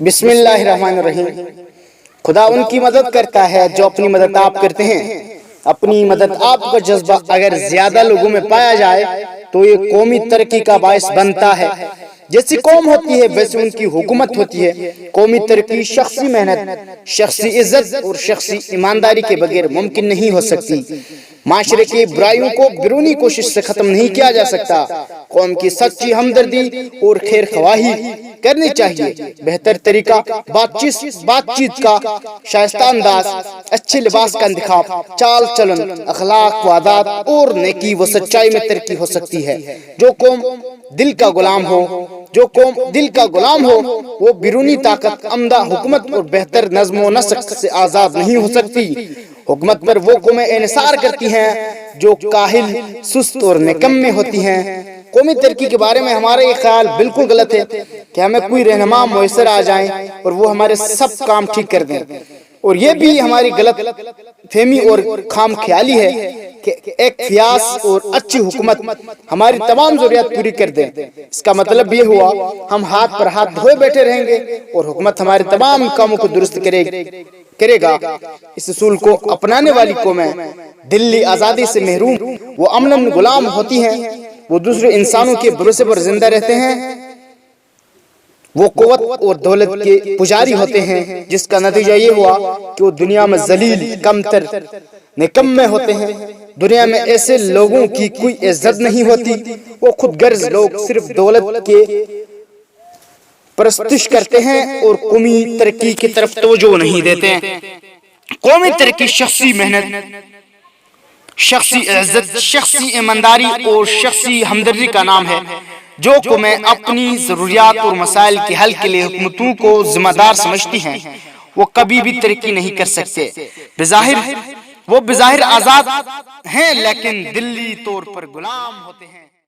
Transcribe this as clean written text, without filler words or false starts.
بسم اللہ الرحمن الرحیم۔ خدا ان کی مدد کرتا ہے جو اپنی مدد آپ کرتے ہیں۔ اپنی مدد آپ کا جذبہ اگر زیادہ لوگوں میں پایا جائے تو یہ قومی ترقی کا باعث بنتا ہے۔ جیسی قوم ہوتی ہے ویسے ان کی حکومت ہوتی ہے۔ قومی ترقی شخصی محنت، شخصی عزت اور شخصی ایمانداری کے بغیر ممکن نہیں ہو سکتی۔ معاشرے کی برائیوں کو بیرونی کوشش سے ختم نہیں کیا جا سکتا۔ قوم کی سچی ہمدردی اور خیر خواہی کرنی چاہیے۔ بہتر طریقہ بات چیت کا شائستہ انداز، اچھے لباس کا انتخاب، چال چلن، اخلاق و عادات اور نیکی و سچائی میں ترقی ہو سکتی ہے۔ جو قوم دل کا غلام ہو وہ بیرونی طاقت، عمدہ حکومت اور بہتر نظم و نسق سے آزاد نہیں ہو سکتی۔ حکومت پر وہ قومیں انحصار کرتی ہیں جو کاہل، سست اور نکمے ہوتی ہیں۔ قومی ترقی کے بارے میں ہمارا یہ خیال بالکل غلط ہے کہ ہمیں کوئی رہنما میسر آ جائیں اور وہ ہمارے سب کام ٹھیک کر دیں، اور یہ بھی ہماری غلط فہمی اور خام خیالی ہے کہ ایک فیاض اور اچھی حکومت ہماری تمام ضروریات پوری کر دے۔ اس کا مطلب یہ ہوا ہم ہاتھ پر ہاتھ دھوئے بیٹھے رہیں گے اور حکومت ہمارے تمام کاموں کو درست کرے گا۔ اس اصول کو اپنانے والی قومیں دلی آزادی سے محروم، وہ امن غلام ہوتی ہیں، وہ دوسرے انسانوں کے بھروسے پر زندہ رہتے ہیں، وہ قوت اور دولت کے پجاری ہوتے ہیں، جس کا نتیجہ یہ ہوا کہ وہ دنیا میں ذلیل، کمتر، نکمے ہوتے ہیں۔ دنیا میں ایسے لوگوں کی کوئی عزت نہیں ہوتی۔ وہ خود غرض لوگ صرف دولت کے پرستش کرتے ہیں اور قومی ترقی کی طرف توجہ نہیں دیتے ہیں۔ قومی ترقی شخصی محنت، شخصی عزت، شخصی ایمانداری اور شخصی ہمدردی کا نام ہے۔ جو قومیں اپنی ضروریات اور مسائل کے حل کے لیے حکومتوں کو ذمہ دار سمجھتی ہیں وہ کبھی بھی ترقی نہیں کر سکتے۔ بظاہر آزاد ہیں لیکن دلی طور پر غلام ہوتے ہیں۔